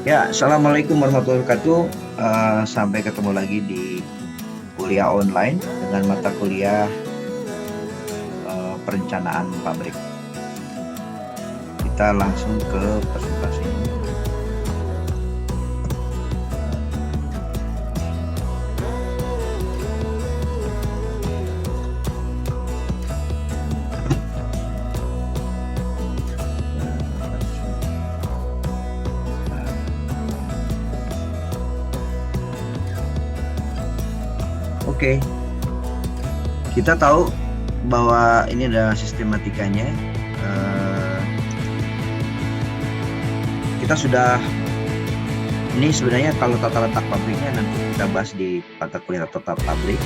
Ya, Assalamualaikum warahmatullahi wabarakatuh. Sampai ketemu lagi di kuliah online dengan mata kuliah perencanaan pabrik. Kita langsung ke presentasinya. Oke, kita tahu bahwa ini adalah sistematikanya. Kita sudah, ini sebenarnya kalau tata letak pabriknya nanti kita bahas di mata kuliah tata pabrik.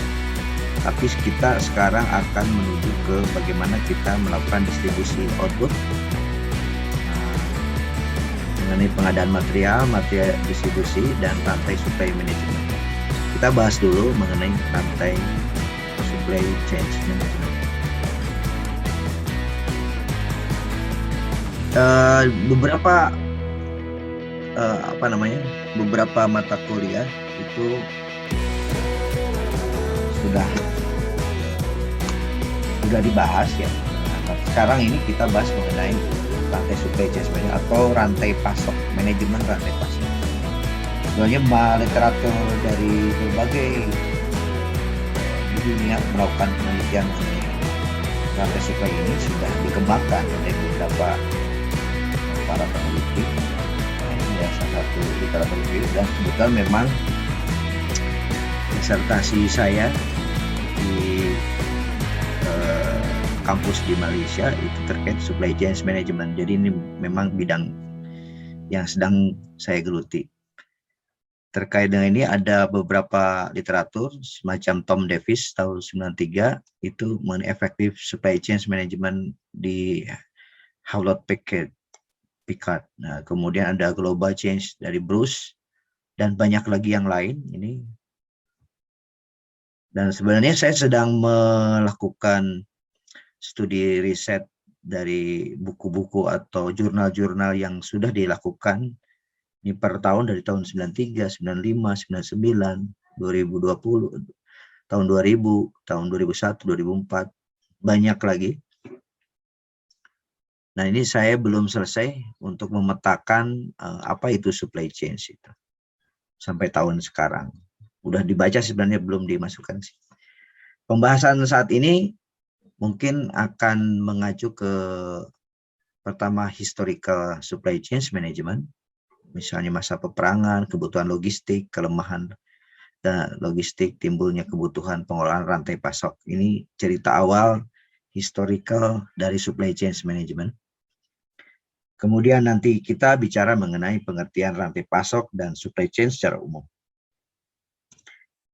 Tapi kita sekarang akan menuju ke bagaimana kita melakukan distribusi output mengenai pengadaan material distribusi, dan rantai supply management. Kita bahas dulu mengenai rantai supply chain management. Beberapa mata kuliah itu sudah dibahas ya. Nah, sekarang ini kita bahas mengenai rantai supply chain management atau rantai pasok, manajemen rantai pasok. Sebenarnya literatur dari berbagai di dunia melakukan penelitian mengenai rantai supply ini sudah dikembangkan oleh beberapa para peneliti. Ya, salah satu literatur dan kebetulan memang disertasi saya di kampus di Malaysia itu terkait supply chain management. Jadi ini memang bidang yang sedang saya geluti. Terkait dengan ini ada beberapa literatur semacam Tom Davis tahun 93 itu mengenai effective supply chain management di Hewlett Packard. Nah, kemudian ada Global Change dari Bruce dan banyak lagi yang lain ini. Dan sebenarnya saya sedang melakukan studi riset dari buku-buku atau jurnal-jurnal yang sudah dilakukan ini per tahun, dari tahun 93, 95, 99, 2020, tahun 2000, tahun 2001, 2004, banyak lagi. Nah, ini saya belum selesai untuk memetakan apa itu supply chain itu sampai tahun sekarang. Udah dibaca sebenarnya, belum dimasukkan sih. Pembahasan saat ini mungkin akan mengacu ke pertama historical supply chain management, misalnya masa peperangan, kebutuhan logistik, kelemahan dan logistik, timbulnya kebutuhan pengolahan rantai pasok. Ini cerita awal historical dari supply chain management. Kemudian nanti kita bicara mengenai pengertian rantai pasok dan supply chain secara umum.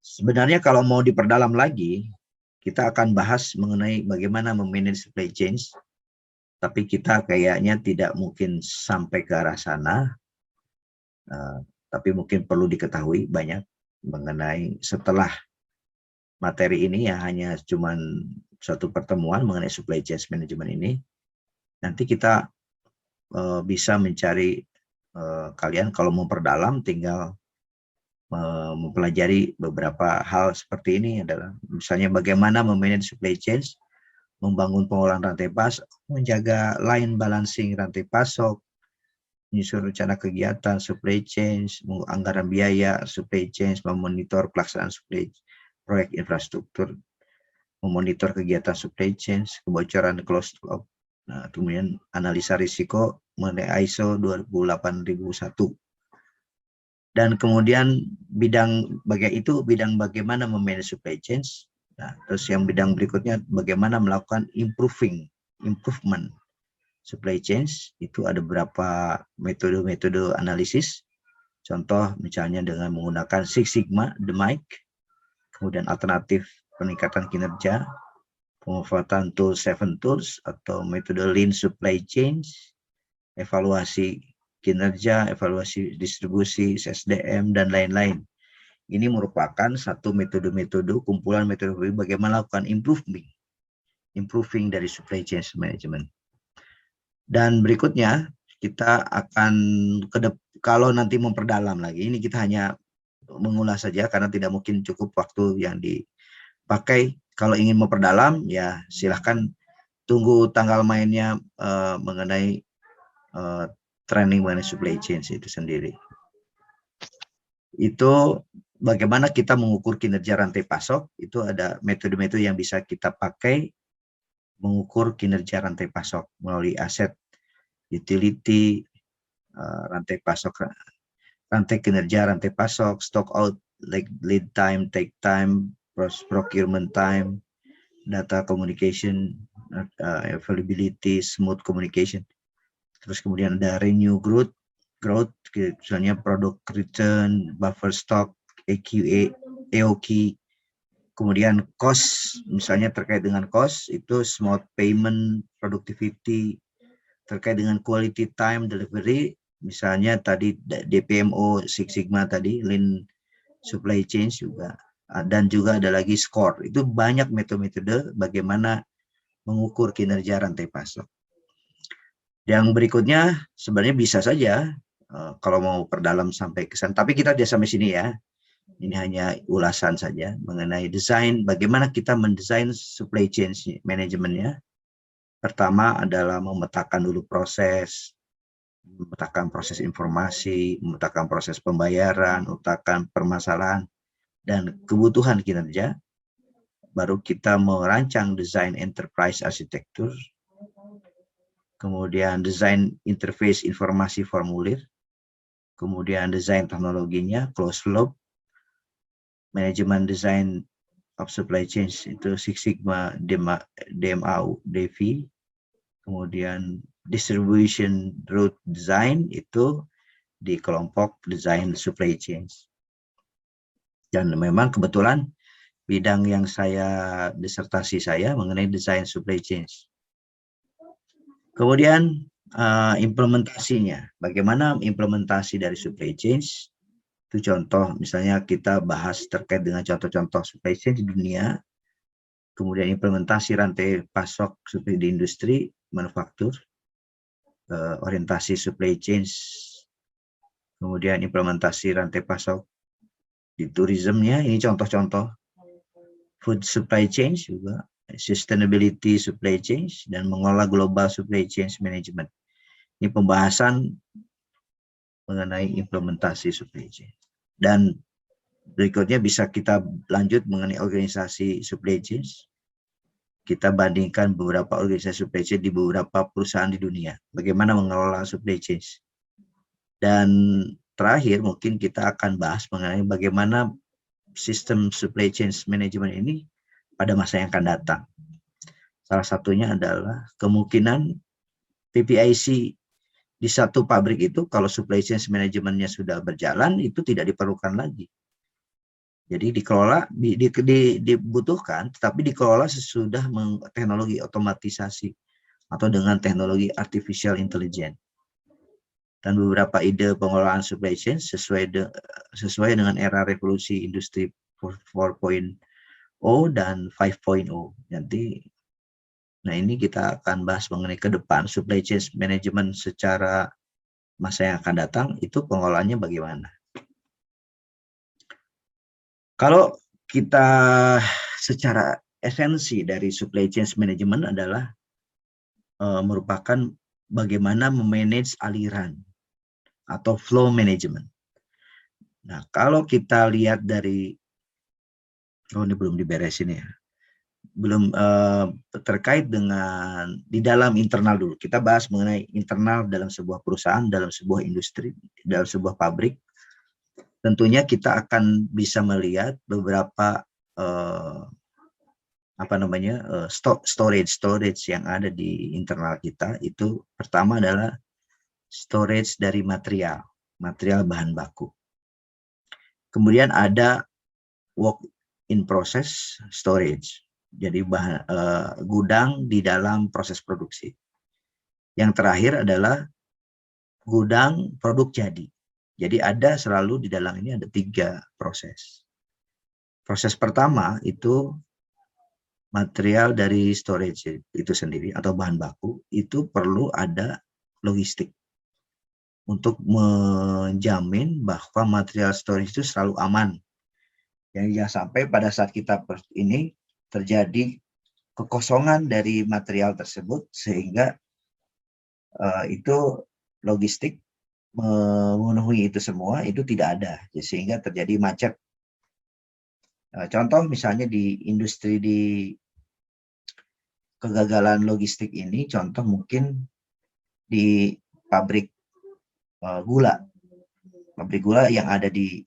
Sebenarnya kalau mau diperdalam lagi, kita akan bahas mengenai bagaimana memanage supply chain, tapi kita kayaknya tidak mungkin sampai ke arah sana. Tapi mungkin perlu diketahui banyak mengenai setelah materi ini, ya hanya cuman satu pertemuan mengenai supply chain management ini. Nanti kita bisa mencari, kalian kalau mau perdalam tinggal mempelajari beberapa hal seperti ini, adalah misalnya bagaimana memanage supply chain, membangun pengolahan rantai pasok, menjaga line balancing rantai pasok, menyusun rencana kegiatan supply chain, anggaran biaya supply chain, memonitor pelaksanaan supply proyek infrastruktur, memonitor kegiatan supply chain, kebocoran close to. Nah, kemudian analisa risiko mengenai ISO 28001. Dan kemudian bidang bagaimana memanage supply chain. Nah, terus yang bidang berikutnya bagaimana melakukan improvement supply chain. Itu ada beberapa metode-metode analisis. Contoh misalnya dengan menggunakan Six Sigma, The Mic, kemudian alternatif peningkatan kinerja, pemanfaatan tools 7 tools atau metode lean supply chain, evaluasi kinerja, evaluasi distribusi, SDM, dan lain-lain. Ini merupakan satu metode-metode, kumpulan metode bagaimana melakukan improving dari supply chain management. Dan berikutnya kita akan kalau nanti memperdalam lagi, ini kita hanya mengulas saja karena tidak mungkin cukup waktu yang dipakai. Kalau ingin memperdalam, ya silahkan tunggu tanggal mainnya mengenai training mengenai supply chain itu sendiri. Itu bagaimana kita mengukur kinerja rantai pasok, itu ada metode-metode yang bisa kita pakai mengukur kinerja rantai pasok melalui aset, utility, rantai pasok, rantai kinerja rantai pasok, stock out, lead time, take time, procurement time, data communication, availability, smooth communication. Terus kemudian ada renew growth, misalnya product return, buffer stock, AQA, AOQ. Kemudian cost, misalnya terkait dengan cost, itu smart payment, productivity, terkait dengan quality time delivery, misalnya tadi DPMO, Six Sigma tadi, Lean Supply Chain juga. Dan juga ada lagi score. Itu banyak metode-metode bagaimana mengukur kinerja rantai pasok. Yang berikutnya sebenarnya bisa saja kalau mau perdalam sampai ke sana. Tapi kita tidak sampai sini ya. Ini hanya ulasan saja mengenai desain, bagaimana kita mendesain supply chain manajemennya. Pertama adalah memetakan dulu proses, memetakan proses informasi, memetakan proses pembayaran, memetakan permasalahan dan kebutuhan kinerja. Baru kita merancang desain enterprise architecture, kemudian desain interface informasi formulir, kemudian desain teknologinya, closed loop, manajemen design of supply chain itu Six Sigma, DMAU, DV, kemudian distribution route design itu di kelompok design supply chain. Dan memang kebetulan bidang yang disertasi saya mengenai desain supply chain. Kemudian implementasinya, bagaimana implementasi dari supply chain? Itu contoh, misalnya kita bahas terkait dengan contoh-contoh supply chain di dunia, kemudian implementasi rantai pasok supply di industri, manufaktur, orientasi supply chain, kemudian implementasi rantai pasok di tourismnya, ini contoh-contoh. Food supply chain juga, sustainability supply chain, dan mengelola global supply chain management. Ini pembahasan mengenai implementasi supply chain. Dan berikutnya bisa kita lanjut mengenai organisasi supply chain. Kita bandingkan beberapa organisasi supply chain di beberapa perusahaan di dunia. Bagaimana mengelola supply chain. Dan terakhir mungkin kita akan bahas mengenai bagaimana sistem supply chain management ini pada masa yang akan datang. Salah satunya adalah kemungkinan PPIC di satu pabrik itu kalau supply chain manajemennya sudah berjalan itu tidak diperlukan lagi. Jadi dikelola, dibutuhkan, tetapi dikelola sesudah teknologi otomatisasi atau dengan teknologi artificial intelligence. Dan beberapa ide pengelolaan supply chain sesuai dengan era revolusi industri 4.0 dan 5.0. Nanti, nah ini kita akan bahas mengenai ke depan supply chain management secara masa yang akan datang, itu pengelolaannya bagaimana. Kalau kita secara esensi dari supply chain management adalah merupakan bagaimana memanage aliran atau flow management. Nah, kalau kita lihat dari, ini belum diberesin ya, belum terkait dengan di dalam internal dulu. Kita bahas mengenai internal dalam sebuah perusahaan, dalam sebuah industri, dalam sebuah pabrik. Tentunya kita akan bisa melihat beberapa storage yang ada di internal kita. Itu pertama adalah storage dari material bahan baku. Kemudian ada work in process storage, jadi gudang di dalam proses produksi. Yang terakhir adalah gudang produk jadi. Jadi ada selalu di dalam ini ada 3 proses. Proses pertama itu material dari storage itu sendiri atau bahan baku, itu perlu ada logistik. untuk menjamin bahwa material storage itu selalu aman. Yang jangan sampai pada saat kita ini terjadi kekosongan dari material tersebut sehingga itu logistik memenuhi itu semua itu tidak ada sehingga terjadi macet. Contoh misalnya di industri di kegagalan logistik ini, contoh mungkin di pabrik gula yang ada di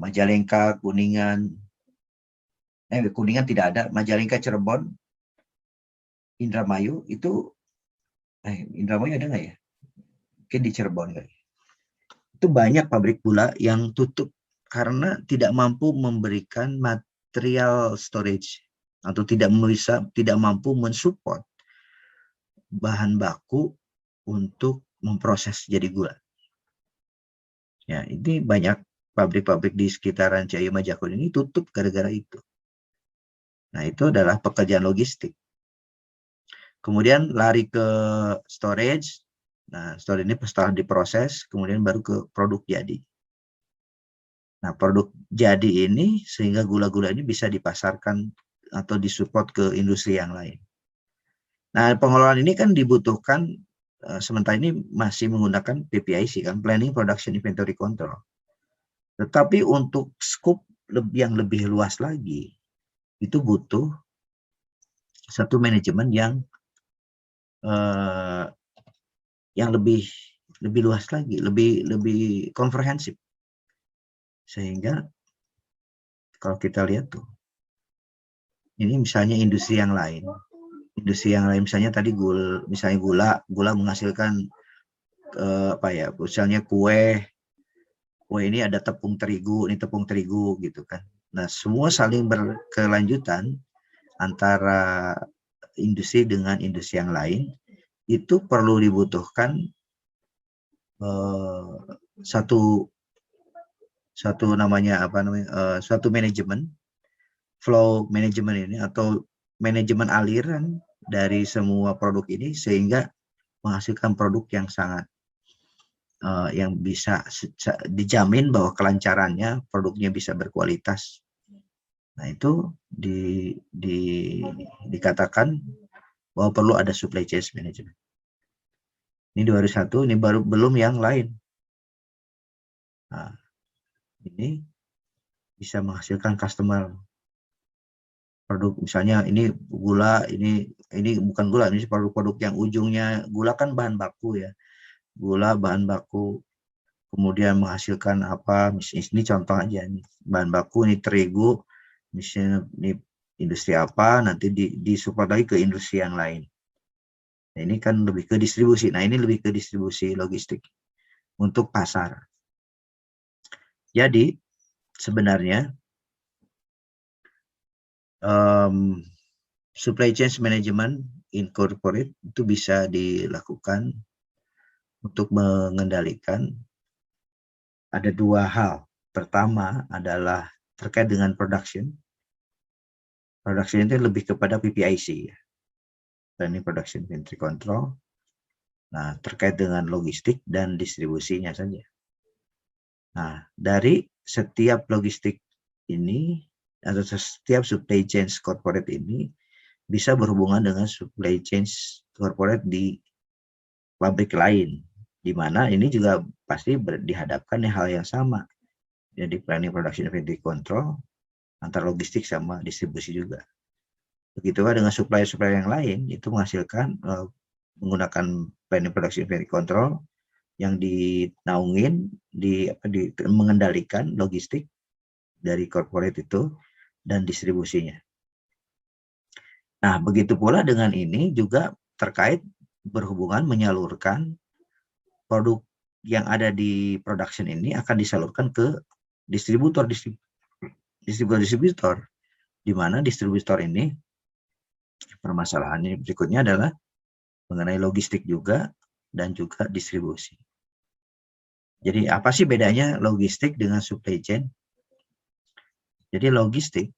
Majalengka, Kuningan tidak ada, Majalengka, Cirebon, Indramayu itu, Indramayu ada nggak ya? Mungkin di Cirebon kali. Itu banyak pabrik gula yang tutup karena tidak mampu memberikan material storage atau tidak mampu mensupport bahan baku untuk memproses jadi gula. Ya, ini banyak pabrik-pabrik di sekitaran Cayu Majakul ini tutup gara-gara itu. Nah, itu adalah pekerjaan logistik. Kemudian lari ke storage. Nah, storage ini setelah diproses, kemudian baru ke produk jadi. Nah, produk jadi ini sehingga gula-gula ini bisa dipasarkan atau disupport ke industri yang lain. Nah, pengelolaan ini kan dibutuhkan, sementara ini masih menggunakan PPIC, kan, Planning Production Inventory Control. Tetapi untuk scope yang lebih luas lagi, itu butuh satu manajemen yang lebih luas lagi, lebih komprehensif. Sehingga kalau kita lihat tuh, ini misalnya industri yang lain misalnya tadi gula menghasilkan misalnya kue ini ada tepung terigu, ini tepung terigu gitu kan. Nah, semua saling berkelanjutan antara industri dengan industri yang lain, itu perlu dibutuhkan suatu manajemen, flow manajemen ini atau manajemen aliran dari semua produk ini sehingga menghasilkan produk yang sangat yang bisa dijamin bahwa kelancarannya, produknya bisa berkualitas. Nah, itu dikatakan bahwa perlu ada supply chain management. Ini 2001, ini belum yang lain. Nah, ini bisa menghasilkan customer produk, misalnya ini gula, ini bukan gula, ini produk-produk yang ujungnya gula kan bahan baku ya. Gula bahan baku, kemudian menghasilkan apa, misalnya ini contoh aja nih, bahan baku ini terigu, misalnya ini industri apa, nanti disupport lagi ke industri yang lain. Nah, ini kan lebih ke distribusi. Nah, ini lebih ke distribusi logistik untuk pasar. Jadi sebenarnya supply chain management in corporate itu bisa dilakukan untuk mengendalikan ada dua hal. Pertama adalah terkait dengan production. Production itu lebih kepada PPIC, Planning Production Inventory Control. Nah, terkait dengan logistik dan distribusinya saja. Nah, dari setiap logistik ini atau setiap supply chain corporate ini bisa berhubungan dengan supply chain corporate di pabrik lain, di mana ini juga pasti dihadapkan hal yang sama. Jadi planning production inventory control antara logistik sama distribusi juga. Begitu dengan supplier-supplier yang lain itu menghasilkan menggunakan planning production inventory control yang dinaungin, mengendalikan logistik dari corporate itu dan distribusinya. Nah, begitu pula dengan ini juga terkait berhubungan menyalurkan produk yang ada di production ini akan disalurkan ke distributor, di mana distributor ini permasalahannya berikutnya adalah mengenai logistik juga dan juga distribusi. Jadi apa sih bedanya logistik dengan supply chain? Jadi logistik,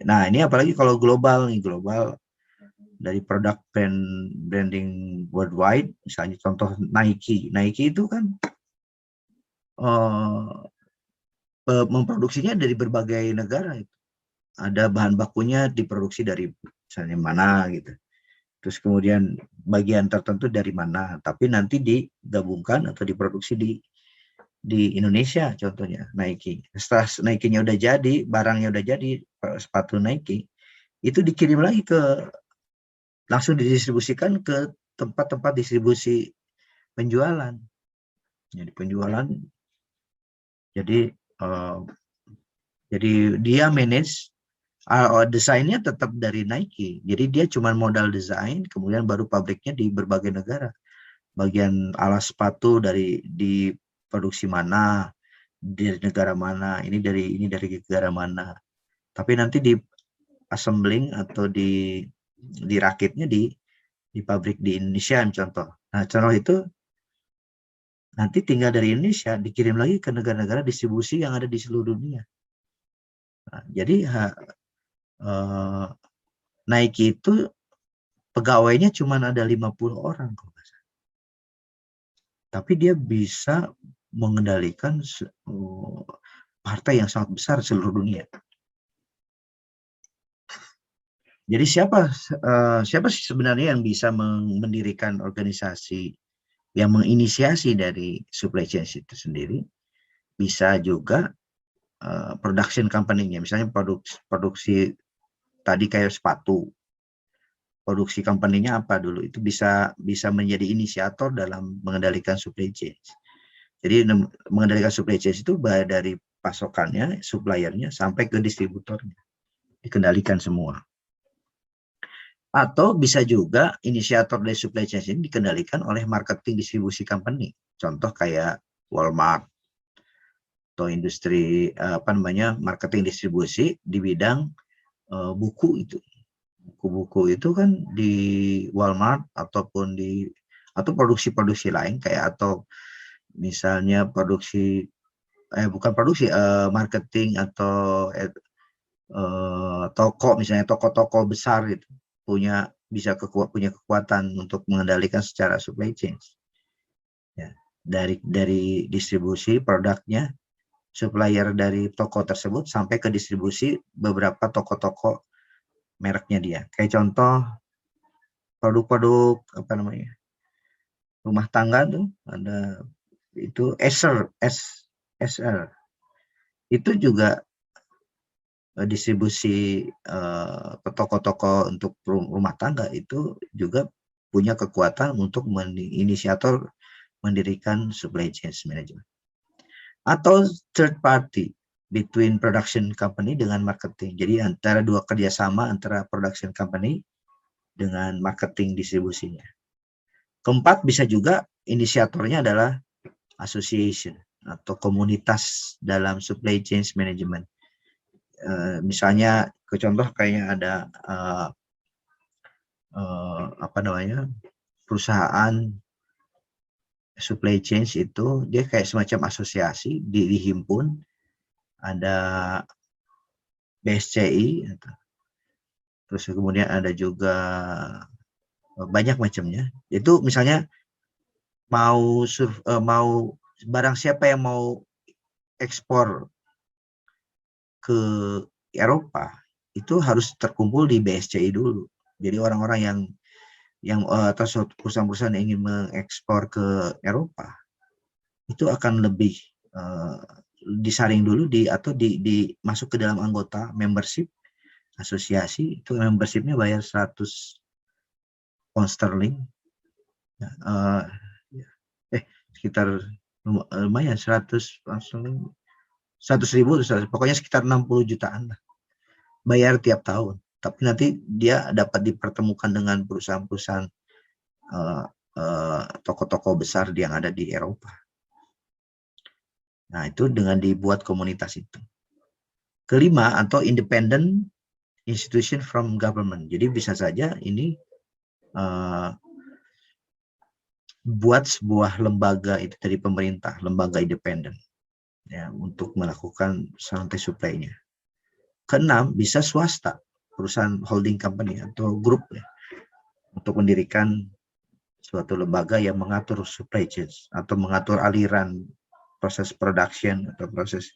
nah ini apalagi kalau global nih, global dari produk branding worldwide, misalnya contoh Nike itu kan memproduksinya dari berbagai negara. Ada bahan bakunya diproduksi dari misalnya mana gitu. Terus kemudian bagian tertentu dari mana, tapi nanti digabungkan atau diproduksi di Indonesia, contohnya Nike. Setelah Nike-nya udah jadi, barangnya udah jadi, sepatu Nike, itu dikirim lagi langsung didistribusikan ke tempat-tempat distribusi penjualan. Jadi penjualan, jadi dia manage, desainnya tetap dari Nike. Jadi dia cuma modal desain, kemudian baru pabriknya di berbagai negara. Bagian alas sepatu diproduksi mana, dari negara mana, ini dari negara mana. Tapi nanti di assembling atau dirakitnya di pabrik di Indonesia, contoh. Nah, contoh itu nanti tinggal dari Indonesia dikirim lagi ke negara-negara distribusi yang ada di seluruh dunia. Nah, jadi Nike itu pegawainya cuma ada 50 orang, tapi dia bisa mengendalikan partai yang sangat besar seluruh dunia. Jadi siapa sih sebenarnya yang bisa mendirikan organisasi yang menginisiasi dari supply chain itu sendiri? Bisa juga production company-nya, misalnya produksi tadi kayak sepatu, produksi company-nya apa dulu, itu bisa menjadi inisiator dalam mengendalikan supply chain. Jadi mengendalikan supply chain itu dari pasokannya, suppliernya, sampai ke distributornya, dikendalikan semua. Atau bisa juga inisiator dari supply chain ini dikendalikan oleh marketing distribusi company. Contoh kayak Walmart atau industri marketing distribusi di bidang buku itu. Buku-buku itu kan di Walmart ataupun atau produksi-produksi lain kayak, atau misalnya marketing atau toko, misalnya toko-toko besar itu punya kekuatan untuk mengendalikan secara supply chain. Ya, dari distribusi produknya, supplier dari toko tersebut sampai ke distribusi beberapa toko-toko mereknya dia. Kayak contoh produk-produk rumah tangga tuh ada itu Acer itu juga distribusi ke toko-toko untuk rumah tangga itu juga punya kekuatan untuk inisiator mendirikan supply chain management. Atau third party between production company dengan marketing. Jadi antara dua kerjasama antara production company dengan marketing distribusinya. Keempat, bisa juga inisiatornya adalah association atau komunitas dalam supply chain management. Misalnya contoh kayak ada perusahaan supply chain itu dia kayak semacam asosiasi, dihimpun, ada BSCI, terus kemudian ada juga banyak macamnya. Itu misalnya mau barang siapa yang mau ekspor ke Eropa itu harus terkumpul di BSCI dulu. Jadi orang-orang yang atau perusahaan-perusahaan yang ingin mengekspor ke Eropa itu akan lebih disaring dulu atau masuk ke dalam anggota membership asosiasi. Itu membershipnya bayar 100 pound sterling, sekitar lumayan 100 pound sterling, 100.000, pokoknya sekitar 60 jutaan lah, bayar tiap tahun. Tapi nanti dia dapat dipertemukan dengan perusahaan-perusahaan toko-toko besar yang ada di Eropa. Nah, itu dengan dibuat komunitas itu. Kelima, atau independent institution from government. Jadi bisa saja ini buat sebuah lembaga itu dari pemerintah, lembaga independen, ya, untuk melakukan rantai supply-nya. Keenam, bisa swasta, perusahaan holding company atau grup, ya. untuk mendirikan suatu lembaga yang mengatur supply chain atau mengatur aliran proses production atau proses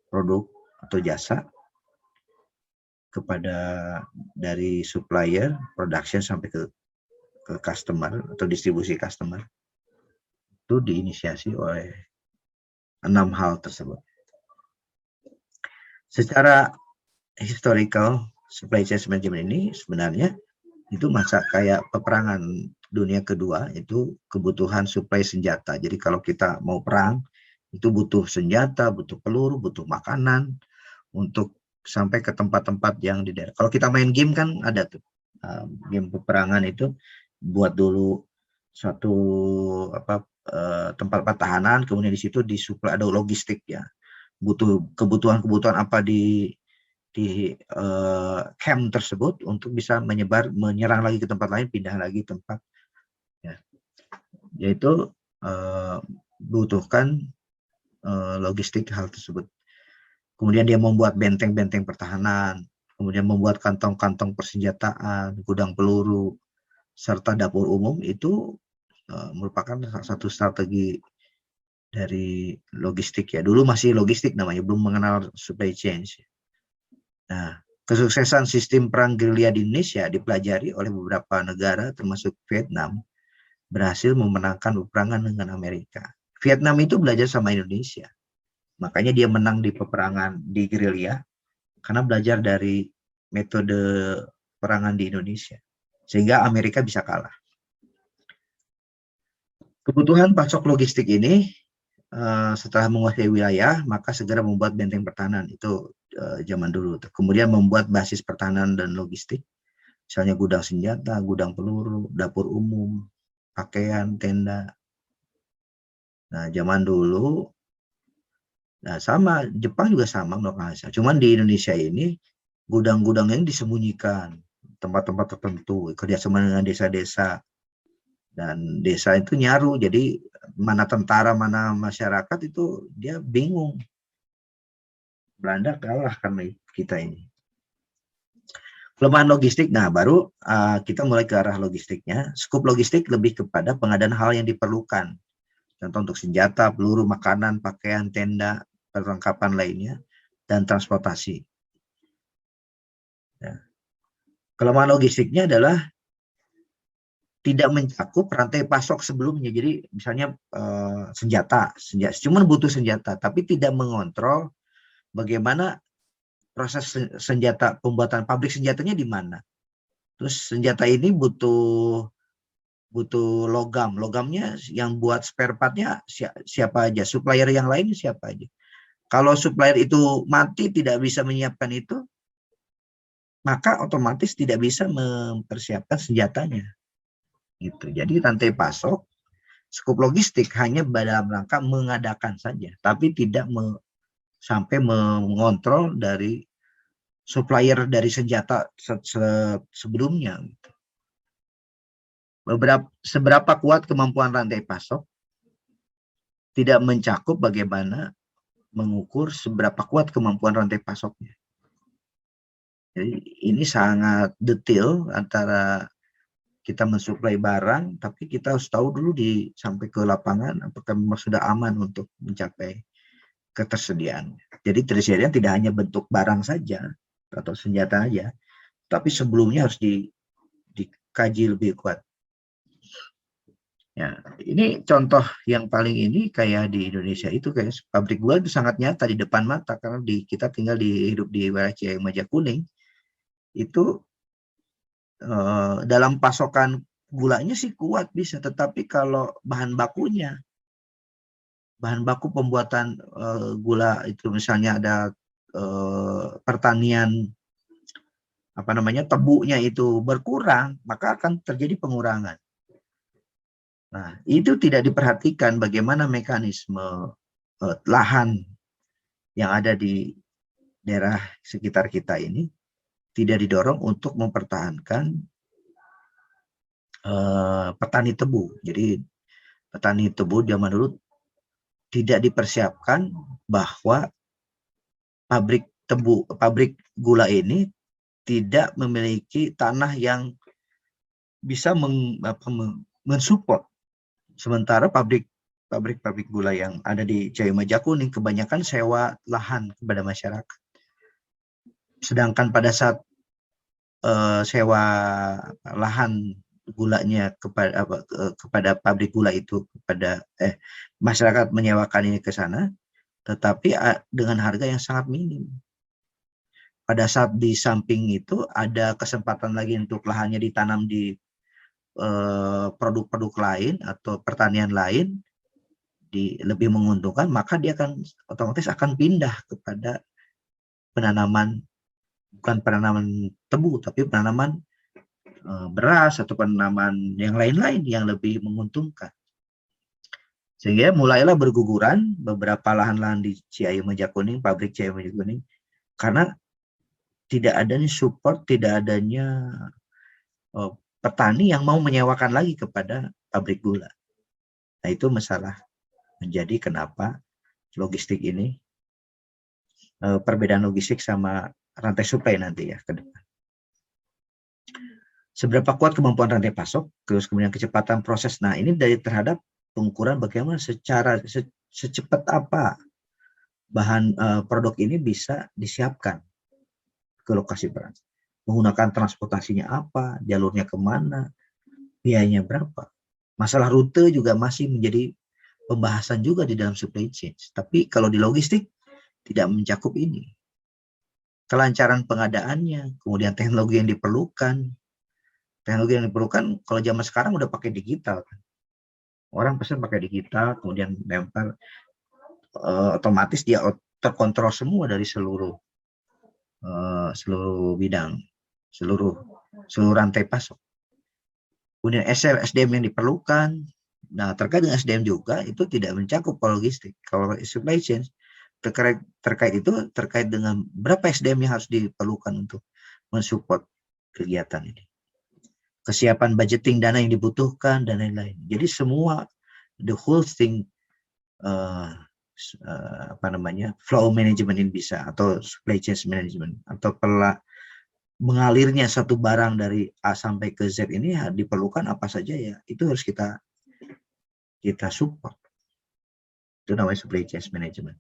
produk atau jasa kepada dari supplier, production sampai ke customer atau distribusi customer. Itu diinisiasi oleh 6 hal tersebut. Secara historical, supply chain management ini sebenarnya itu masa kayak peperangan dunia kedua, itu kebutuhan suplai senjata. Jadi kalau kita mau perang, itu butuh senjata, butuh peluru, butuh makanan untuk sampai ke tempat-tempat yang di daerah. Kalau kita main game kan ada tuh game peperangan itu, buat dulu suatu tempat pertahanan, kemudian di situ disuplai, ada logistik ya, butuh kebutuhan apa di camp tersebut untuk bisa menyerang lagi ke tempat lain, pindah lagi tempat ya. Yaitu butuhkan logistik hal tersebut. Kemudian dia membuat benteng-benteng pertahanan, kemudian membuat kantong-kantong persenjataan, gudang peluru, serta dapur umum. Itu merupakan salah satu strategi dari logistik ya. Dulu masih logistik namanya, belum mengenal supply chain. Nah, kesuksesan sistem perang gerilya di Indonesia dipelajari oleh beberapa negara termasuk Vietnam, berhasil memenangkan peperangan dengan Amerika. Vietnam itu belajar sama Indonesia. Makanya dia menang di peperangan di gerilya karena belajar dari metode perangan di Indonesia. Sehingga Amerika bisa kalah. Kebutuhan pasok logistik ini setelah menguasai wilayah, maka segera membuat benteng pertahanan. Itu zaman dulu. Kemudian membuat basis pertahanan dan logistik, misalnya gudang senjata, gudang peluru, dapur umum, pakaian, tenda. Nah, zaman dulu, nah sama, Jepang juga sama melakukan hal. Cuman di Indonesia ini, gudang-gudang yang disembunyikan, tempat-tempat tertentu, kerjasama dengan desa-desa, dan desa itu nyaru, jadi mana tentara, mana masyarakat itu dia bingung. Belanda kalah karena kita ini. Kelemahan logistik, nah baru kita mulai ke arah logistiknya. Skup logistik lebih kepada pengadaan hal yang diperlukan. Contoh untuk senjata, peluru, makanan, pakaian, tenda, perlengkapan lainnya, dan transportasi. Nah, kelemahan logistiknya adalah tidak mencakup rantai pasok sebelumnya. Jadi misalnya senjata, cuma butuh senjata, tapi tidak mengontrol bagaimana proses senjata, pembuatan pabrik senjatanya di mana. Terus senjata ini butuh logam. Logamnya yang buat spare partnya siapa aja, supplier yang lain siapa aja. Kalau supplier itu mati tidak bisa menyiapkan itu, maka otomatis tidak bisa mempersiapkan senjatanya. Gitu. Jadi rantai pasok, skup logistik hanya dalam rangka mengadakan saja, tapi tidak sampai mengontrol dari supplier dari senjata sebelumnya. Seberapa kuat kemampuan rantai pasok tidak mencakup bagaimana mengukur seberapa kuat kemampuan rantai pasoknya. Jadi ini sangat detail antara kita mensuplai barang, tapi kita harus tahu dulu sampai ke lapangan apakah memang sudah aman untuk mencapai ketersediaan. Jadi tersediaan tidak hanya bentuk barang saja atau senjata aja, tapi sebelumnya harus dikaji lebih kuat. Ya, ini contoh yang paling ini kayak di Indonesia itu kayak pabrik gula itu sangat nyata di depan mata, karena kita tinggal hidup di wilayah Cimaja Kuning. Itu dalam pasokan gulanya sih kuat bisa, tetapi kalau bahan baku pembuatan gula itu misalnya ada pertanian tebunya itu berkurang, maka akan terjadi pengurangan. Nah, itu tidak diperhatikan bagaimana mekanisme lahan yang ada di daerah sekitar kita ini tidak didorong untuk mempertahankan petani tebu. Jadi petani tebu zaman dulu tidak dipersiapkan bahwa pabrik gula ini tidak memiliki tanah yang bisa mensupport. Sementara pabrik gula yang ada di Jaya Majakuning kebanyakan sewa lahan kepada masyarakat. Sedangkan pada saat sewa lahan gulanya kepada pabrik gula itu, kepada masyarakat menyewakan ini ke sana, tetapi dengan harga yang sangat minim. Pada saat di samping itu ada kesempatan lagi untuk lahannya ditanam di produk-produk lain atau pertanian lain lebih menguntungkan, maka dia akan otomatis akan pindah kepada penanaman, bukan penanaman tebu, tapi penanaman beras atau penanaman yang lain-lain yang lebih menguntungkan. Sehingga mulailah berguguran beberapa lahan-lahan di Ciayu Majakuning, pabrik Ciayu Majakuning, karena tidak adanya support, tidak adanya petani yang mau menyewakan lagi kepada pabrik gula. Nah, itu masalah menjadi kenapa logistik ini, perbedaan logistik sama rantai supply nanti ya ke depan. Seberapa kuat kemampuan rantai pasok, terus kemudian kecepatan proses. Nah, ini dari terhadap pengukuran bagaimana secara secepat apa bahan produk ini bisa disiapkan ke lokasi beras. Menggunakan transportasinya apa, jalurnya kemana, biayanya berapa. Masalah rute juga masih menjadi pembahasan juga di dalam supply chain. Tapi kalau di logistik tidak mencakup ini. Kelancaran pengadaannya, kemudian teknologi yang diperlukan. Teknologi yang diperlukan kalau zaman sekarang udah pakai digital kan. Orang pesan pakai digital, kemudian lempar, otomatis dia terkontrol semua dari seluruh bidang, seluruh rantai pasok. Kemudian SDM yang diperlukan. Nah, terkait dengan SDM juga itu tidak mencakup logistik. Kalau supply chain terkait dengan berapa SDM yang harus diperlukan untuk mensupport kegiatan ini. Kesiapan budgeting dana yang dibutuhkan dan lain-lain. Jadi semua the whole thing flow management ini bisa, atau supply chain management, atau mengalirnya satu barang dari A sampai ke Z ini diperlukan apa saja ya, itu harus kita support. Itu namanya supply chain management.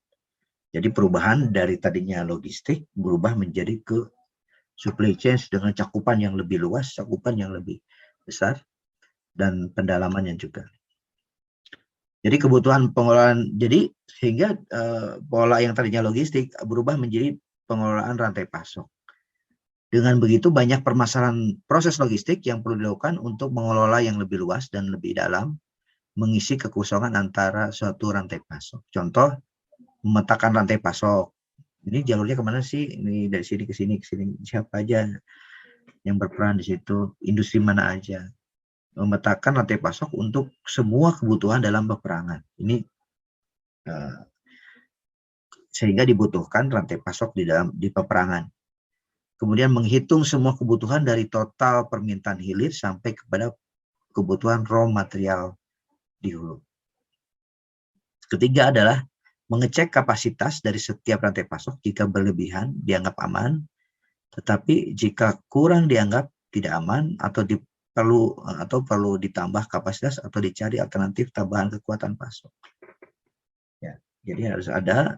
Jadi perubahan dari tadinya logistik berubah menjadi ke supply chain dengan cakupan yang lebih luas, cakupan yang lebih besar, dan pendalamannya juga. Jadi kebutuhan pengelolaan, jadi sehingga pola yang tadinya logistik berubah menjadi pengelolaan rantai pasok. Dengan begitu banyak permasalahan proses logistik yang perlu dilakukan untuk mengelola yang lebih luas dan lebih dalam, mengisi kekosongan antara suatu rantai pasok. Contoh, memetakan rantai pasok. Ini jalurnya kemana sih? Ini dari sini ke sini, siapa aja yang berperan di situ, industri mana aja. Memetakan rantai pasok untuk semua kebutuhan dalam peperangan. Ini sehingga dibutuhkan rantai pasok di peperangan. Kemudian menghitung semua kebutuhan dari total permintaan hilir sampai kepada kebutuhan raw material di hulu. Ketiga adalah mengecek kapasitas dari setiap rantai pasok. Jika berlebihan dianggap aman, tetapi jika kurang dianggap tidak aman atau perlu ditambah kapasitas atau dicari alternatif tambahan kekuatan pasok. Ya, jadi harus ada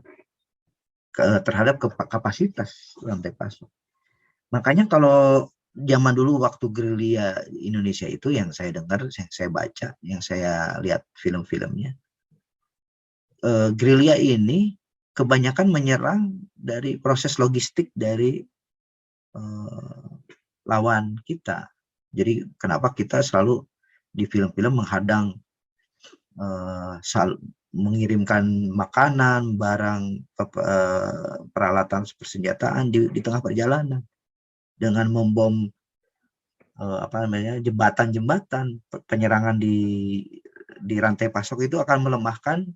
terhadap kapasitas rantai pasok. Makanya kalau zaman dulu waktu gerilya Indonesia itu yang saya dengar, yang saya baca, yang saya lihat film-filmnya, gerilya ini kebanyakan menyerang dari proses logistik dari lawan kita. Jadi kenapa kita selalu di film-film menghadang, mengirimkan makanan, barang, peralatan persenjataan di tengah perjalanan dengan membom jembatan-jembatan. Penyerangan di rantai pasok itu akan melemahkan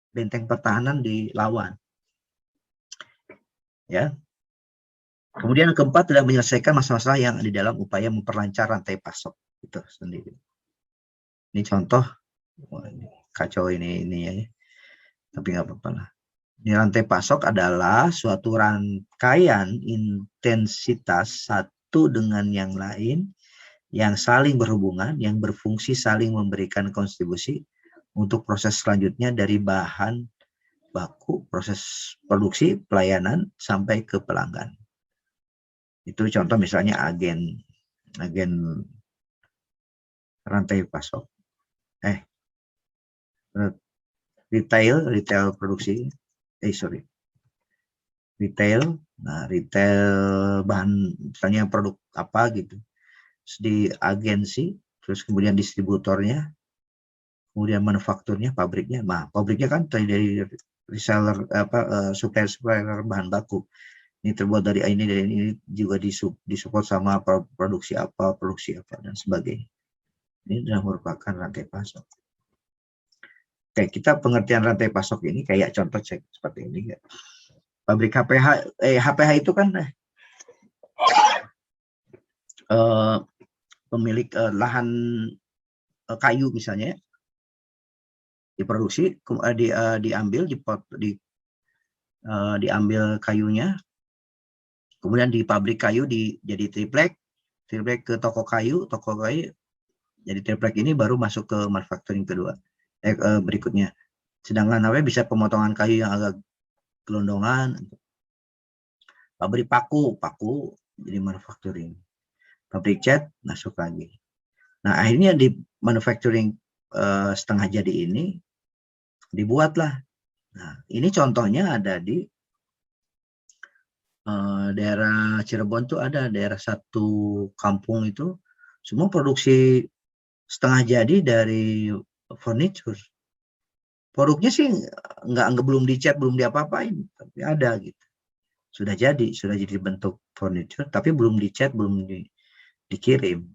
benteng pertahanan di lawan. Ya. Kemudian keempat adalah menyelesaikan masalah-masalah yang di dalam upaya memperlancar rantai pasok itu sendiri. Ini contoh, kacau ini ya. Tapi nggak apa-apa lah. Ini rantai pasok adalah suatu rangkaian intensitas satu dengan yang lain yang saling berhubungan, yang berfungsi saling memberikan kontribusi untuk proses selanjutnya dari bahan baku, proses produksi, pelayanan, sampai ke pelanggan. Itu contoh misalnya agen rantai pasok, retail produksi, retail, retail bahan, misalnya produk apa gitu, di agensi, terus kemudian distributornya, kemudian manufakturnya, pabriknya. Nah, pabriknya kan dari reseller, supplier bahan baku. Ini terbuat dari ini juga disupport sama produksi apa dan sebagainya. Ini sudah merupakan rantai pasok. Oke, kita pengertian rantai pasok ini kayak contoh seperti ini ya. Pabrik HPH itu kan pemilik lahan kayu misalnya, diproduksi, diambil diambil kayunya, kemudian di pabrik kayu jadi triplek ke toko kayu, jadi triplek ini baru masuk ke manufacturing kedua, berikutnya. Sedangkan bisa pemotongan kayu yang agak gelondongan, pabrik paku jadi manufacturing, pabrik cat masuk lagi. Nah, akhirnya di manufacturing setengah jadi ini dibuatlah. Nah, ini contohnya ada di daerah Cirebon tuh, ada daerah satu kampung itu semua produksi setengah jadi dari furniture. Produknya sih belum dicat, belum diapa-apain, tapi ada gitu. Sudah jadi bentuk furniture, tapi belum dicat, belum dikirim.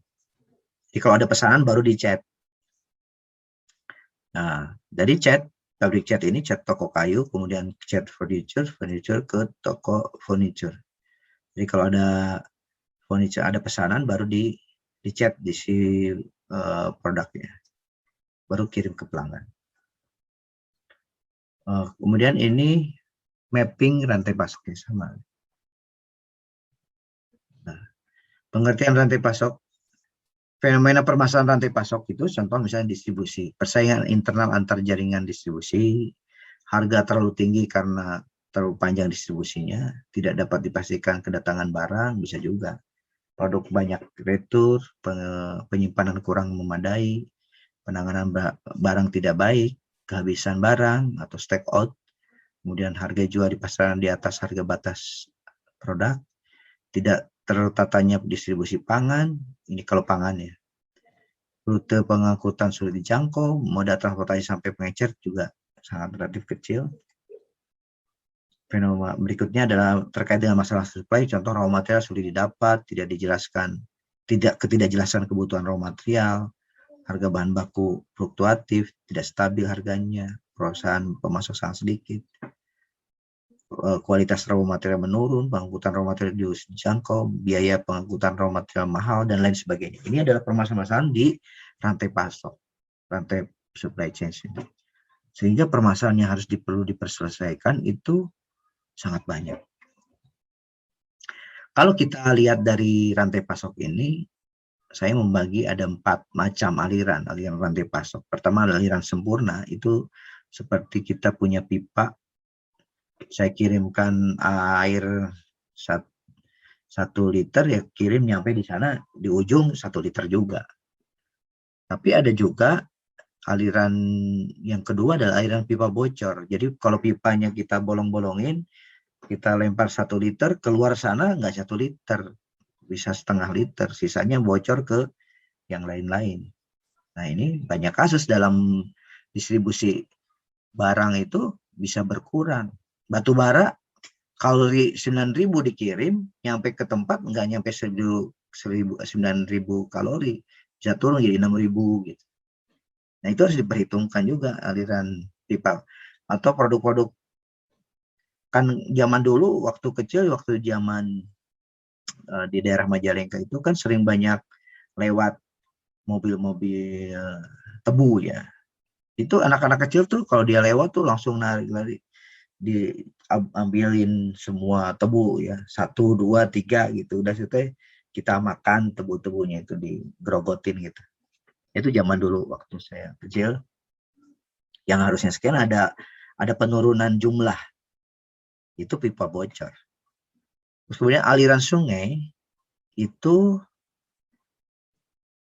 Jadi kalau ada pesanan baru dicat. Nah, dari cat, pabrik cat ini cat toko kayu, kemudian cat furniture ke toko furniture. Jadi kalau ada furniture, ada pesanan, baru dicat di si produknya, baru kirim ke pelanggan. Kemudian ini mapping rantai pasoknya sama. Nah, pengertian rantai pasok, fenomena permasalahan rantai pasok itu contoh misalnya distribusi, persaingan internal antar jaringan distribusi, harga terlalu tinggi karena terlalu panjang distribusinya, tidak dapat dipastikan kedatangan barang, bisa juga. Produk banyak retur, penyimpanan kurang memadai, penanganan barang tidak baik, kehabisan barang atau stock out, kemudian harga jual di pasaran di atas harga batas produk, tidak tertatanya distribusi pangan, ini kalau pangan ya, rute pengangkutan sulit dijangkau, moda transportasi sampai pengecer juga sangat relatif kecil. Fenomena berikutnya adalah terkait dengan masalah supply, contoh raw material sulit didapat, ketidakjelasan kebutuhan raw material, harga bahan baku fluktuatif, tidak stabil harganya, perusahaan pemasok sangat sedikit, kualitas raw material menurun, pengangkutan raw material dijangkau, biaya pengangkutan raw material mahal, dan lain sebagainya. Ini adalah permasalahan di rantai pasok, rantai supply chain ini. Sehingga permasalahan yang perlu diselesaikan itu sangat banyak. Kalau kita lihat dari rantai pasok ini, saya membagi ada 4 macam aliran rantai pasok. Pertama, aliran sempurna, itu seperti kita punya pipa, saya kirimkan air 1 liter, ya kirim nyampe di sana, di ujung 1 liter juga. Tapi ada juga aliran yang kedua adalah aliran pipa bocor. Jadi kalau pipanya kita bolong-bolongin, kita lempar 1 liter, keluar sana nggak 1 liter, bisa setengah liter, sisanya bocor ke yang lain-lain. Nah, ini banyak kasus dalam distribusi barang itu bisa berkurang. Batu bara kalori 9.000 dikirim, nyampe ke tempat nggak nyampe 9.000 kalori, bisa turun jadi 6.000 gitu. Nah, itu harus diperhitungkan juga aliran pipa. Atau produk-produk, kan zaman dulu waktu kecil, waktu zaman di daerah Majalengka itu kan sering banyak lewat mobil-mobil tebu ya. Itu anak-anak kecil tuh kalau dia lewat tuh langsung lari diambilin semua tebu ya, 1, 2, 3 gitu. Udah situ kita makan tebu-tebunya itu digerogotin gitu. Itu zaman dulu waktu saya kecil. Yang harusnya sekian ada penurunan jumlah. Itu pipa bocor. Terus kemudian aliran sungai itu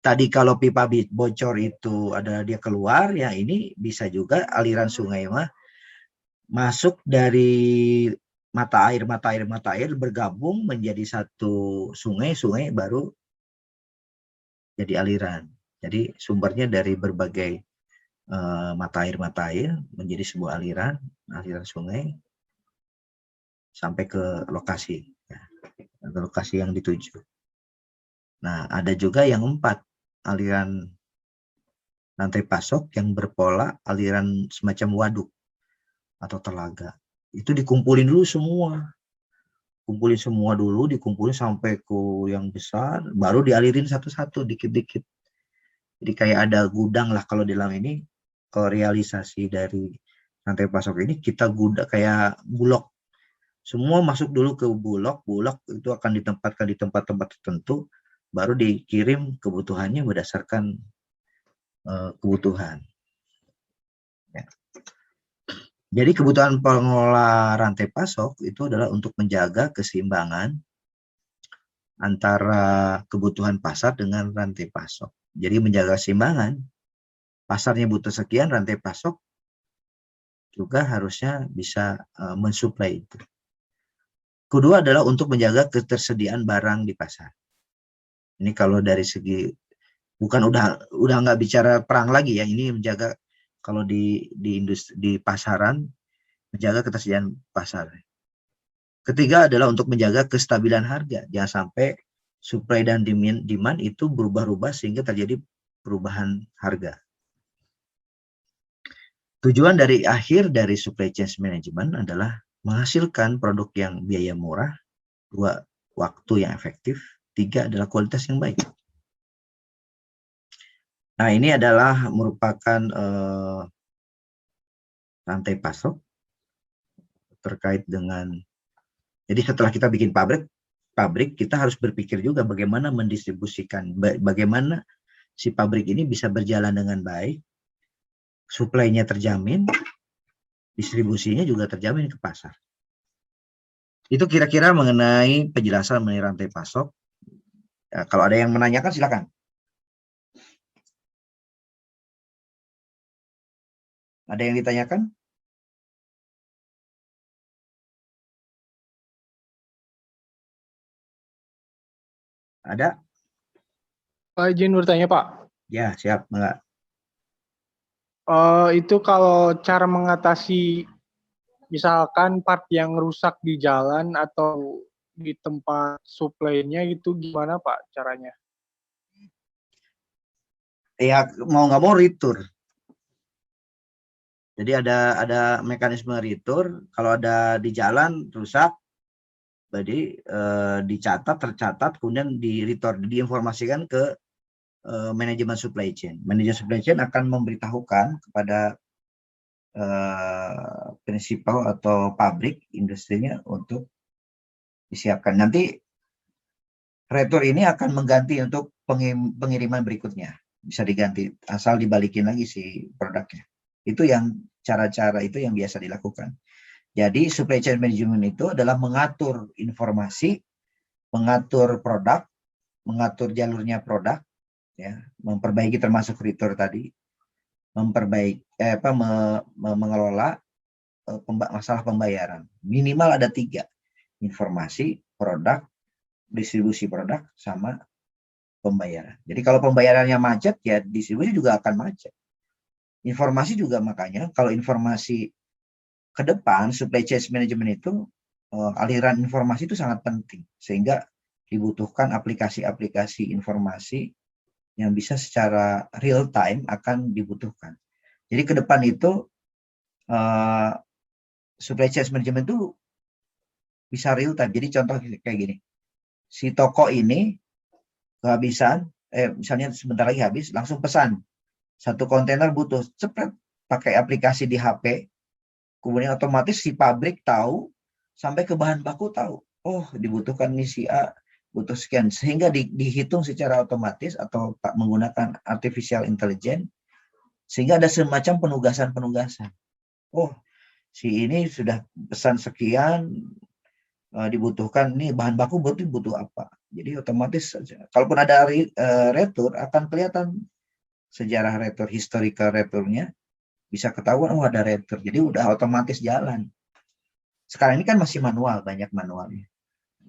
tadi kalau pipa bocor itu ada dia keluar, ya ini bisa juga aliran sungai mah masuk dari mata air bergabung menjadi satu sungai baru jadi aliran. Jadi sumbernya dari berbagai mata air menjadi sebuah aliran sungai sampai ke lokasi, ya, ke lokasi yang dituju. Nah, ada juga yang 4 aliran rantai pasok yang berpola aliran semacam waduk atau telaga. Itu dikumpulin dulu semua. Dikumpulin sampai ke yang besar, baru dialirin satu-satu, dikit-dikit. Jadi kayak ada gudang lah kalau di dalam ini, kalau realisasi dari rantai pasok ini, kita kayak bulog. Semua masuk dulu ke bulog itu akan ditempatkan di tempat-tempat tertentu, baru dikirim kebutuhannya berdasarkan kebutuhan. Ya. Jadi kebutuhan pengelola rantai pasok itu adalah untuk menjaga keseimbangan antara kebutuhan pasar dengan rantai pasok. Jadi menjaga keseimbangan, pasarnya butuh sekian, rantai pasok juga harusnya bisa mensuplai itu. Kedua adalah untuk menjaga ketersediaan barang di pasar. Ini kalau dari segi, bukan udah nggak bicara perang lagi ya, ini menjaga kalau di industri, di pasaran, menjaga ketersediaan pasar. Ketiga adalah untuk menjaga kestabilan harga. Jangan sampai supply dan demand itu berubah-ubah sehingga terjadi perubahan harga. Tujuan dari akhir dari supply chain management adalah menghasilkan produk yang biaya murah, 2, waktu yang efektif, 3 adalah kualitas yang baik. Nah, ini adalah merupakan rantai pasok terkait dengan, jadi setelah kita bikin pabrik kita harus berpikir juga bagaimana mendistribusikan, bagaimana si pabrik ini bisa berjalan dengan baik, suplainya terjamin, distribusinya juga terjamin ke pasar. Itu kira-kira mengenai penjelasan mengenai rantai pasok. Ya, kalau ada yang menanyakan silakan. Ada yang ditanyakan? Ada? Pak, izin bertanya, Pak. Ya, siap, enggak. Itu kalau cara mengatasi misalkan part yang rusak di jalan atau di tempat suplainya itu gimana, Pak, caranya? Ya, mau nggak mau retur. Jadi ada mekanisme retur. Kalau ada di jalan rusak, jadi tercatat, kemudian diinformasikan ke manajemen supply chain. Manajemen supply chain akan memberitahukan kepada prinsipal atau pabrik industrinya untuk disiapkan. Nanti retur ini akan mengganti untuk pengiriman berikutnya. Bisa diganti, asal dibalikin lagi si produknya. Itu yang cara-cara itu yang biasa dilakukan. Jadi supply chain management itu adalah mengatur informasi, mengatur produk, mengatur jalurnya produk, ya, memperbaiki termasuk retur tadi, mengelola masalah pembayaran. Minimal ada 3, informasi, produk, distribusi produk, sama pembayaran. Jadi kalau pembayarannya macet, ya distribusi juga akan macet. Informasi juga, makanya kalau informasi ke depan, supply chain management itu, aliran informasi itu sangat penting. Sehingga dibutuhkan aplikasi-aplikasi informasi yang bisa secara real time akan dibutuhkan. Jadi ke depan itu, supply chain management itu bisa real time. Jadi contoh kayak gini. Si toko ini kehabisan, misalnya sebentar lagi habis, langsung pesan. 1 kontainer butuh, cepet pakai aplikasi di HP, kemudian otomatis si pabrik tahu, sampai ke bahan baku tahu. Oh, dibutuhkan nih si A, butuh sekian, sehingga dihitung secara otomatis atau menggunakan artificial intelligence, sehingga ada semacam penugasan. Oh, si ini sudah pesan sekian, dibutuhkan nih bahan baku butuh apa. Jadi otomatis kalaupun ada retur, akan kelihatan sejarah retur, historical returnya bisa ketahuan, oh ada retur. Jadi udah otomatis jalan. Sekarang ini kan masih manual, banyak manualnya.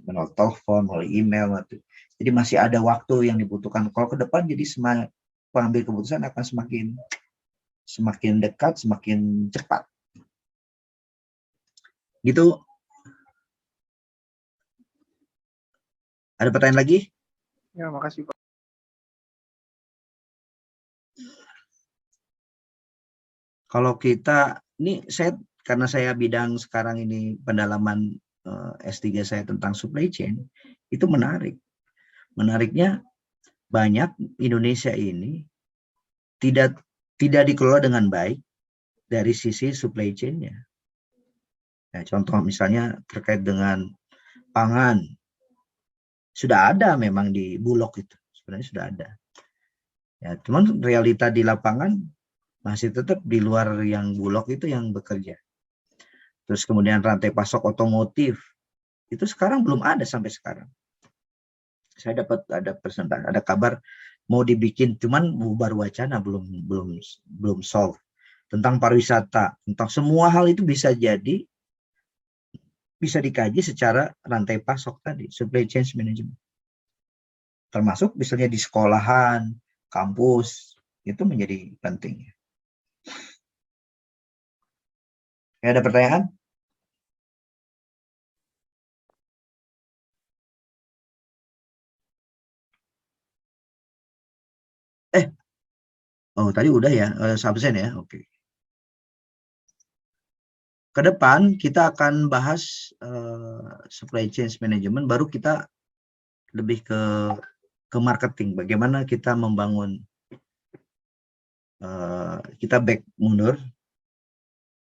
Manual telepon, melalui email. Jadi masih ada waktu yang dibutuhkan. Kalau ke depan jadi pengambil keputusan akan semakin dekat, semakin cepat. Gitu. Ada pertanyaan lagi? Ya, makasih Pak. Kalau kita, ini karena saya bidang sekarang ini pendalaman S3 saya tentang supply chain, itu menarik. Menariknya banyak Indonesia ini tidak dikelola dengan baik dari sisi supply chain-nya. Nah, contoh misalnya terkait dengan pangan, sudah ada memang di Bulog itu, sebenarnya sudah ada. Ya, cuman realita di lapangan masih tetap di luar yang Bulog itu yang bekerja. Terus kemudian rantai pasok otomotif itu sekarang belum ada sampai sekarang. Saya dapat ada kabar mau dibikin, cuman baru wacana, belum solve. Tentang pariwisata, tentang semua hal itu bisa dikaji secara rantai pasok tadi, supply chain management. Termasuk misalnya di sekolahan, kampus, itu menjadi penting. Ada pertanyaan? Oh tadi udah ya, subsen ya, oke. Ke depan kita akan bahas supply chain management, baru kita lebih ke marketing. Bagaimana kita membangun, kita back mundur,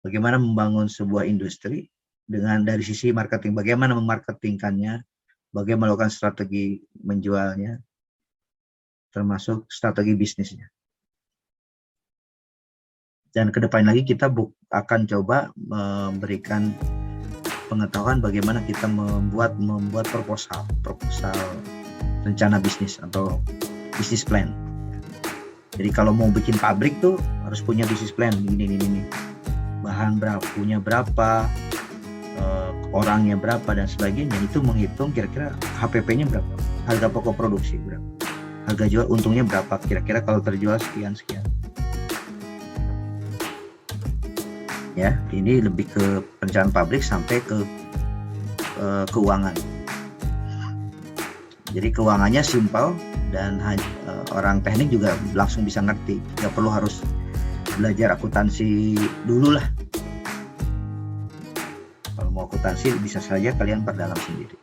bagaimana membangun sebuah industri dari sisi marketing, bagaimana memarketingkannya, bagaimana melakukan strategi menjualnya, termasuk strategi bisnisnya. Dan ke depan lagi kita akan coba memberikan pengetahuan bagaimana kita membuat proposal rencana bisnis atau bisnis plan. Jadi kalau mau bikin pabrik tuh harus punya bisnis plan, ini. Bahan berapa, punya berapa, orangnya berapa dan sebagainya. Itu menghitung kira-kira HPP-nya berapa, harga pokok produksi berapa, harga jual untungnya berapa, kira-kira kalau terjual sekian. Ya, ini lebih ke perencanaan pabrik sampai ke keuangan. Jadi keuangannya simpel dan orang teknik juga langsung bisa ngerti. Nggak perlu harus belajar akuntansi dulu lah. Kalau mau akuntansi bisa saja kalian perdalam sendiri.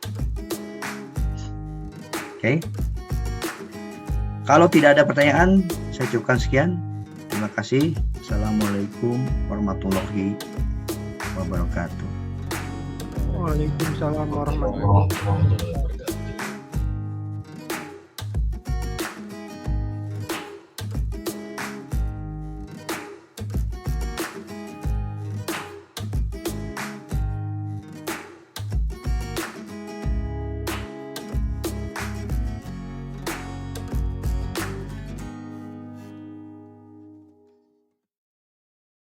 Oke. Kalau tidak ada pertanyaan, saya cukupkan sekian. Terima kasih. Assalamualaikum warahmatullahi wabarakatuh. Waalaikumsalam warahmatullahi wabarakatuh.